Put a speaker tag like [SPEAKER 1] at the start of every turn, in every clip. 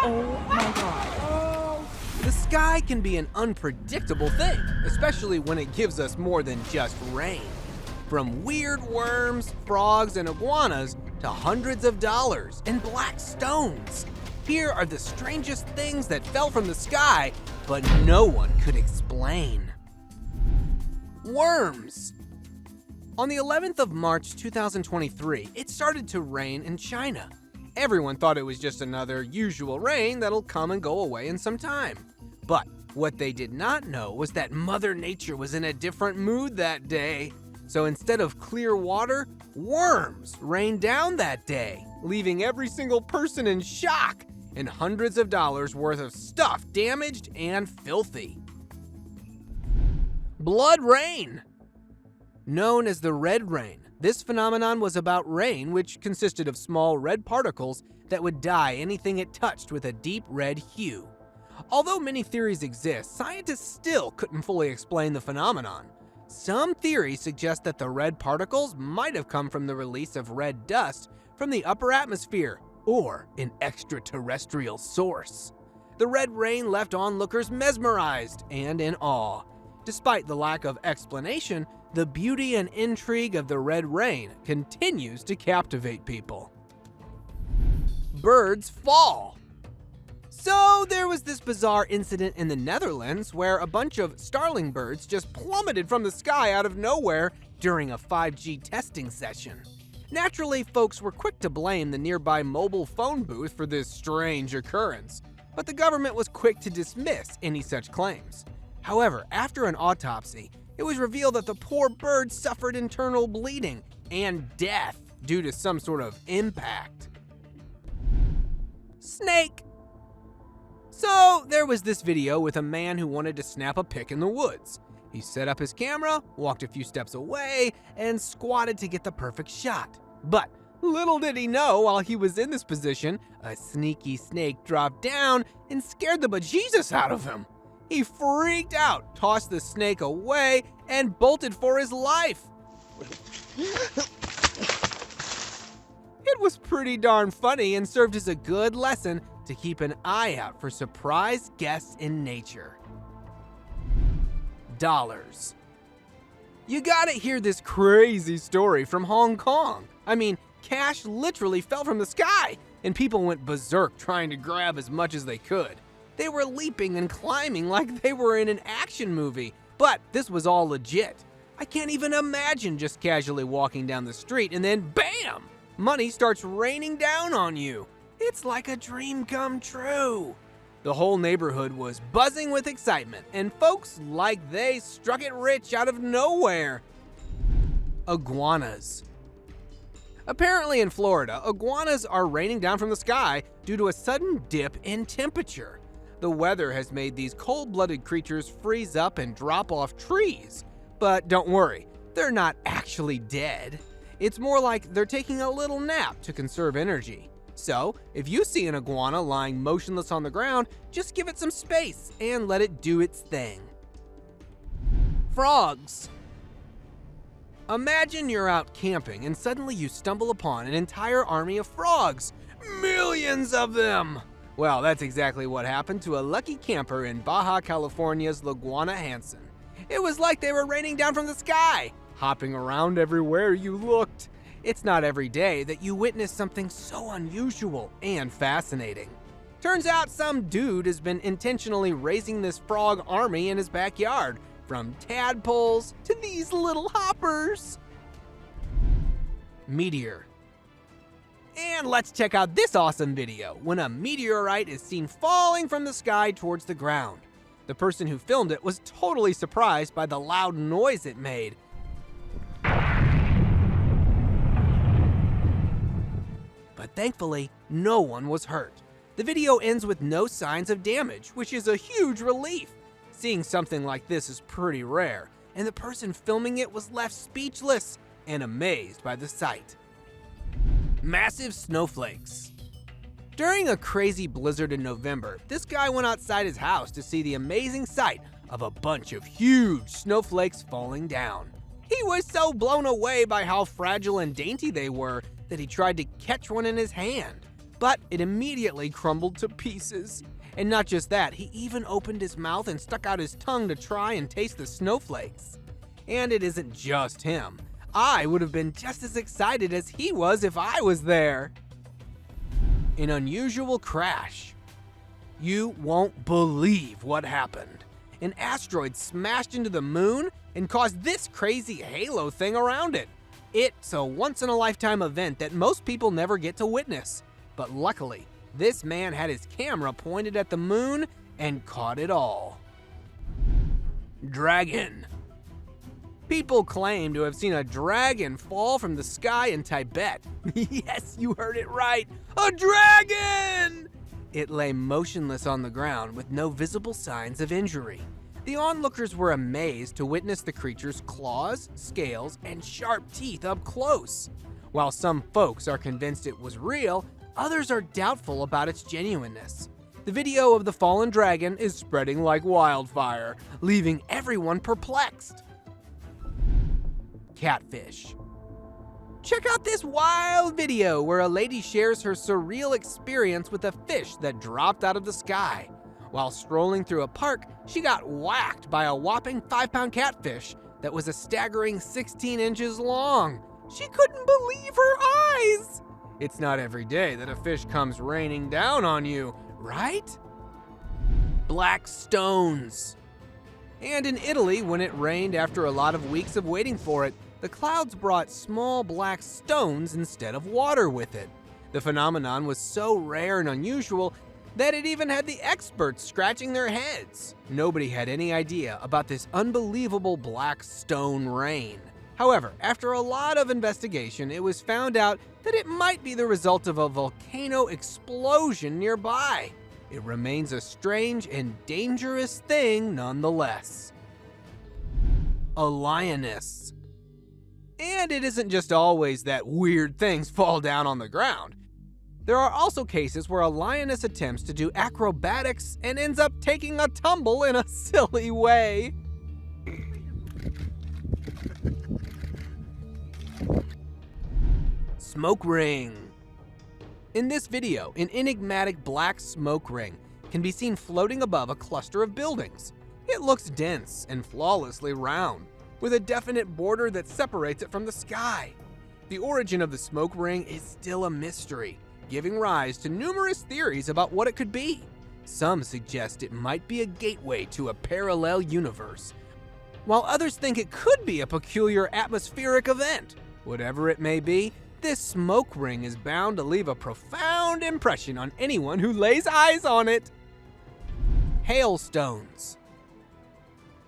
[SPEAKER 1] Oh my god.
[SPEAKER 2] The sky can be an unpredictable thing, especially when it gives us more than just rain. From weird worms, frogs, and iguanas to hundreds of dollars and black stones. Here are the strangest things that fell from the sky, but no one could explain. Worms. On the 11th of March 2023, it started to rain in China. Everyone thought it was just another usual rain that'll come and go away in some time. But what they did not know was that Mother Nature was in a different mood that day. So instead of clear water, worms rained down that day, leaving every single person in shock and hundreds of dollars worth of stuff damaged and filthy. Blood rain. Known as the red rain, this phenomenon was about rain which consisted of small red particles that would dye anything it touched with a deep red hue. Although many theories exist, scientists still couldn't fully explain the phenomenon. Some theories suggest that the red particles might have come from the release of red dust from the upper atmosphere or an extraterrestrial source. The red rain left onlookers mesmerized and in awe. Despite the lack of explanation, the beauty and intrigue of the red rain continues to captivate people. Birds fall. So there was this bizarre incident in the Netherlands where a bunch of starling birds just plummeted from the sky out of nowhere during a 5G testing session. Naturally, folks were quick to blame the nearby mobile phone booth for this strange occurrence, but the government was quick to dismiss any such claims. However, after an autopsy, it was revealed that the poor bird suffered internal bleeding and death due to some sort of impact. Snake. So there was this video with a man who wanted to snap a pic in the woods. He set up his camera, walked a few steps away, and squatted to get the perfect shot. But little did he know, while he was in this position, a sneaky snake dropped down and scared the bejesus out of him. He freaked out, tossed the snake away, and bolted for his life. It was pretty darn funny and served as a good lesson to keep an eye out for surprise guests in nature. Dollars. You gotta hear this crazy story from Hong Kong. I mean, cash literally fell from the sky, and people went berserk trying to grab as much as they could. They were leaping and climbing like they were in an action movie, but this was all legit. I can't even imagine just casually walking down the street and then BAM! Money starts raining down on you. It's like a dream come true. The whole neighborhood was buzzing with excitement, and folks like they struck it rich out of nowhere. Iguanas. Apparently in Florida, iguanas are raining down from the sky due to a sudden dip in temperature. The weather has made these cold-blooded creatures freeze up and drop off trees. But don't worry, they're not actually dead. It's more like they're taking a little nap to conserve energy. So, if you see an iguana lying motionless on the ground, just give it some space and let it do its thing. Frogs. Imagine you're out camping and suddenly you stumble upon an entire army of frogs. Millions of them! Well, that's exactly what happened to a lucky camper in Baja California's Laguna Hansen. It was like they were raining down from the sky, hopping around everywhere you looked. It's not every day that you witness something so unusual and fascinating. Turns out some dude has been intentionally raising this frog army in his backyard, from tadpoles to these little hoppers. Meteor. And let's check out this awesome video when a meteorite is seen falling from the sky towards the ground. The person who filmed it was totally surprised by the loud noise it made. But thankfully, no one was hurt. The video ends with no signs of damage, which is a huge relief. Seeing something like this is pretty rare, and the person filming it was left speechless and amazed by the sight. Massive snowflakes. During a crazy blizzard in November, this guy went outside his house to see the amazing sight of a bunch of huge snowflakes falling down. He was so blown away by how fragile and dainty they were that he tried to catch one in his hand. but it immediately crumbled to pieces. And not just that, he even opened his mouth and stuck out his tongue to try and taste the snowflakes. And it isn't just him. I would have been just as excited as he was if I was there. An unusual crash. You won't believe what happened. An asteroid smashed into the moon and caused this crazy halo thing around it. It's a once-in-a-lifetime event that most people never get to witness. But luckily, this man had his camera pointed at the moon and caught it all. Dragon. People claim to have seen a dragon fall from the sky in Tibet. Yes, you heard it right. A dragon! It lay motionless on the ground with no visible signs of injury. The onlookers were amazed to witness the creature's claws, scales, and sharp teeth up close. While some folks are convinced it was real, others are doubtful about its genuineness. The video of the fallen dragon is spreading like wildfire, leaving everyone perplexed. Catfish. Check out this wild video where a lady shares her surreal experience with a fish that dropped out of the sky. While strolling through a park, she got whacked by a whopping 5-pound catfish that was a staggering 16 inches long. She couldn't believe her eyes! It's not every day that a fish comes raining down on you, right? Black stones. And in Italy, when it rained after a lot of weeks of waiting for it, the clouds brought small black stones instead of water with it. The phenomenon was so rare and unusual that it even had the experts scratching their heads. Nobody had any idea about this unbelievable black stone rain. However, after a lot of investigation, it was found out that it might be the result of a volcano explosion nearby. It remains a strange and dangerous thing nonetheless. A lioness. And it isn't just always that weird things fall down on the ground. There are also cases where a lioness attempts to do acrobatics and ends up taking a tumble in a silly way. Smoke ring. In this video, an enigmatic black smoke ring can be seen floating above a cluster of buildings. It looks dense and flawlessly round, with a definite border that separates it from the sky. The origin of the smoke ring is still a mystery, giving rise to numerous theories about what it could be. Some suggest it might be a gateway to a parallel universe, while others think it could be a peculiar atmospheric event. Whatever it may be, this smoke ring is bound to leave a profound impression on anyone who lays eyes on it. Hailstones.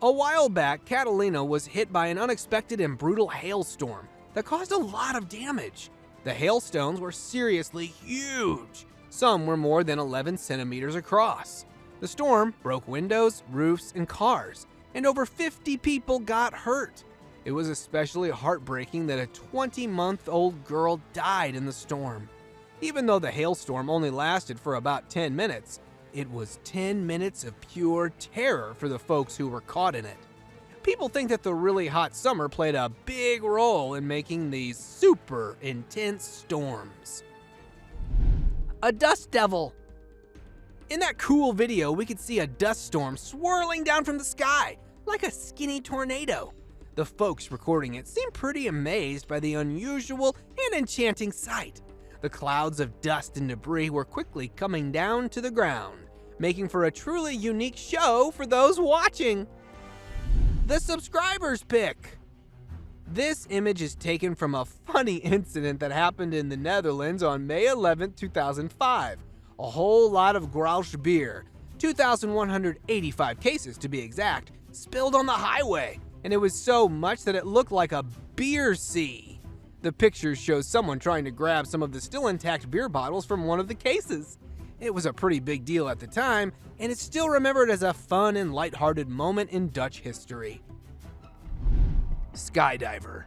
[SPEAKER 2] A while back, Catalina was hit by an unexpected and brutal hailstorm that caused a lot of damage. The hailstones were seriously huge. Some were more than 11 centimeters across. The storm broke windows, roofs, and cars, and over 50 people got hurt. It was especially heartbreaking that a 20-month-old girl died in the storm. Even though the hailstorm only lasted for about 10 minutes, it was 10 minutes of pure terror for the folks who were caught in it. People think that the really hot summer played a big role in making these super intense storms. A dust devil. In that cool video, we could see a dust storm swirling down from the sky like a skinny tornado. The folks recording it seemed pretty amazed by the unusual and enchanting sight. The clouds of dust and debris were quickly coming down to the ground, making for a truly unique show for those watching. The subscribers pick. This image is taken from a funny incident that happened in the Netherlands on May 11, 2005. A whole lot of Grausch beer, 2,185 cases to be exact, spilled on the highway, and it was so much that it looked like a beer sea. The pictures show someone trying to grab some of the still intact beer bottles from one of the cases. It was a pretty big deal at the time, and it's still remembered as a fun and lighthearted moment in Dutch history. Skydiver.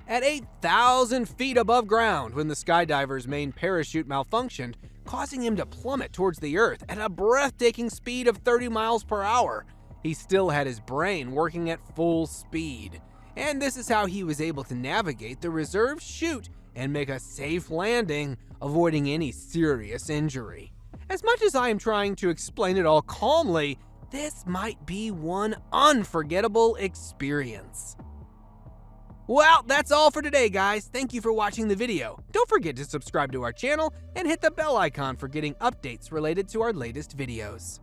[SPEAKER 2] At 8,000 feet above ground when the skydiver's main parachute malfunctioned, causing him to plummet towards the earth at a breathtaking speed of 30 miles per hour. He still had his brain working at full speed, and this is how he was able to navigate the reserve chute and make a safe landing, avoiding any serious injury. As much as I am trying to explain it all calmly, this might be one unforgettable experience. Well, that's all for today, guys. Thank you for watching the video. Don't forget to subscribe to our channel and hit the bell icon for getting updates related to our latest videos.